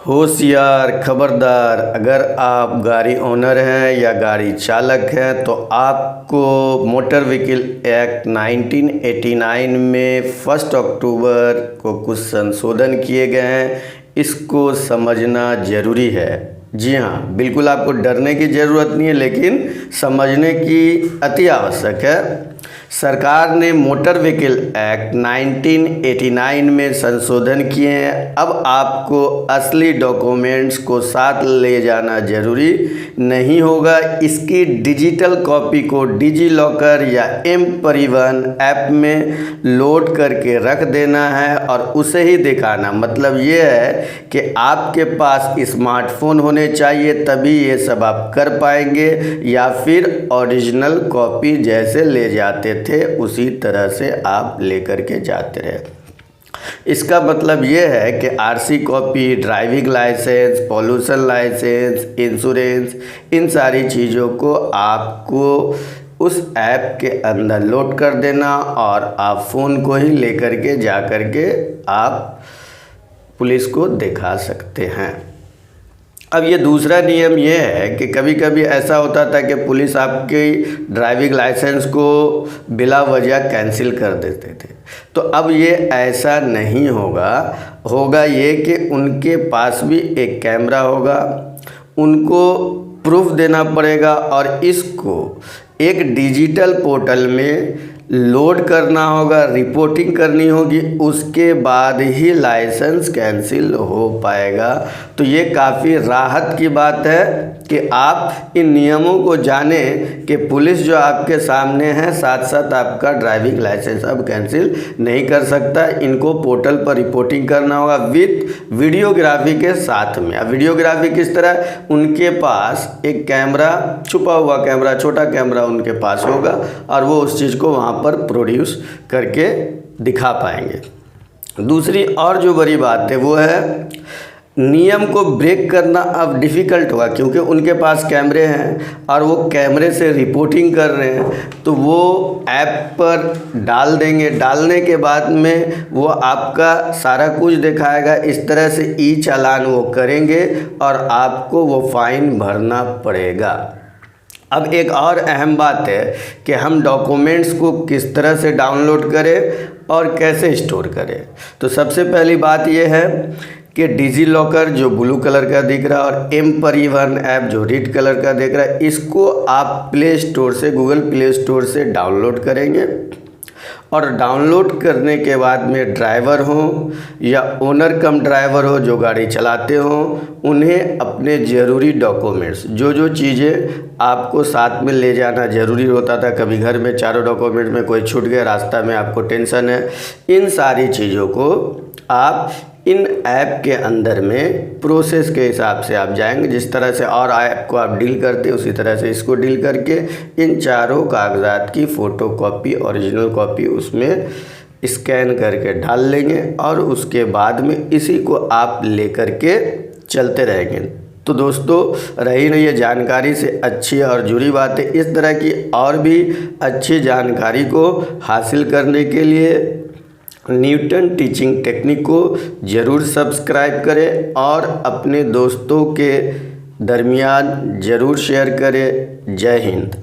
होशियार खबरदार, अगर आप गाड़ी ओनर हैं या गाड़ी चालक हैं तो आपको मोटर व्हीकल एक्ट 1989 में 1 अक्टूबर को कुछ संशोधन किए गए हैं। इसको समझना ज़रूरी है। जी हाँ, बिल्कुल आपको डरने की ज़रूरत नहीं है, लेकिन समझने की अति आवश्यक है। सरकार ने मोटर व्हीकल एक्ट 1989 में संशोधन किए हैं। अब आपको असली डॉक्यूमेंट्स को साथ ले जाना ज़रूरी नहीं होगा। इसकी डिजिटल कॉपी को डिजी लॉकर या एम परिवहन ऐप में लोड करके रख देना है और उसे ही दिखाना। मतलब ये है कि आपके पास स्मार्टफोन होने चाहिए, तभी ये सब आप कर पाएंगे, या फिर ओरिजिनल कॉपी जैसे ले जाते थे उसी तरह से आप लेकर के जाते रहे। इसका मतलब ये है कि RC copy, driving licence, pollution licence, insurance, इन सारी चीज़ों को आपको उस ऐप के अंदर लोड कर देना और आप फ़ोन को ही लेकर के जा कर के आप पुलिस को दिखा सकते हैं। अब ये दूसरा नियम ये है कि कभी कभी ऐसा होता था कि पुलिस आपकी ड्राइविंग लाइसेंस को बिला वजह कैंसिल कर देते थे। तो अब ये ऐसा नहीं होगा ये कि उनके पास भी एक कैमरा होगा, उनको प्रूफ देना पड़ेगा और इसको एक डिजिटल पोर्टल में लोड करना होगा, रिपोर्टिंग करनी होगी, उसके बाद ही लाइसेंस कैंसिल हो पाएगा। तो ये काफ़ी राहत की बात है कि आप इन नियमों को जानें कि पुलिस जो आपके सामने है, साथ साथ आपका ड्राइविंग लाइसेंस अब कैंसिल नहीं कर सकता। इनको पोर्टल पर रिपोर्टिंग करना होगा विथ वीडियोग्राफी के साथ में। अब वीडियोग्राफी किस तरह? उनके पास एक कैमरा, छुपा हुआ कैमरा, छोटा कैमरा उनके पास होगा और वो उस चीज़ को वहाँ पर प्रोड्यूस करके दिखा पाएंगे। दूसरी और जो बड़ी बात है वो है नियम को ब्रेक करना अब डिफ़िकल्ट होगा, क्योंकि उनके पास कैमरे हैं और वो कैमरे से रिपोर्टिंग कर रहे हैं। तो वो ऐप पर डाल देंगे, डालने के बाद में वो आपका सारा कुछ दिखाएगा। इस तरह से ई चालान वो करेंगे और आपको वो फ़ाइन भरना पड़ेगा। अब एक और अहम बात है कि हम डॉक्यूमेंट्स को किस तरह से डाउनलोड करें और कैसे स्टोर करें। तो सबसे पहली बात यह है कि डिजी लॉकर जो ब्लू कलर का दिख रहा है और एम परिवहन ऐप जो रेड कलर का दिख रहा है, इसको आप प्ले स्टोर से, गूगल प्ले स्टोर से डाउनलोड करेंगे। और डाउनलोड करने के बाद में ड्राइवर हो या ओनर कम ड्राइवर हो जो गाड़ी चलाते हो, उन्हें अपने ज़रूरी डॉक्यूमेंट्स, जो चीज़ें आपको साथ में ले जाना ज़रूरी होता था, कभी घर में चारों डॉक्यूमेंट में कोई छूट गया, रास्ता में आपको टेंशन है, इन सारी चीज़ों को आप इन ऐप के अंदर में प्रोसेस के हिसाब से आप जाएंगे। जिस तरह से और ऐप को आप डील करते हैं उसी तरह से इसको डील करके इन चारों कागजात की फ़ोटो कॉपी, ओरिजिनल कॉपी उसमें स्कैन करके डाल लेंगे और उसके बाद में इसी को आप लेकर के चलते रहेंगे। तो दोस्तों, रही नहीं ये जानकारी से अच्छी और जुड़ी बातें। इस तरह की और भी अच्छी जानकारी को हासिल करने के लिए न्यूटन टीचिंग टेक्निक को ज़रूर सब्सक्राइब करें और अपने दोस्तों के दरमियान ज़रूर शेयर करें। जय हिंद।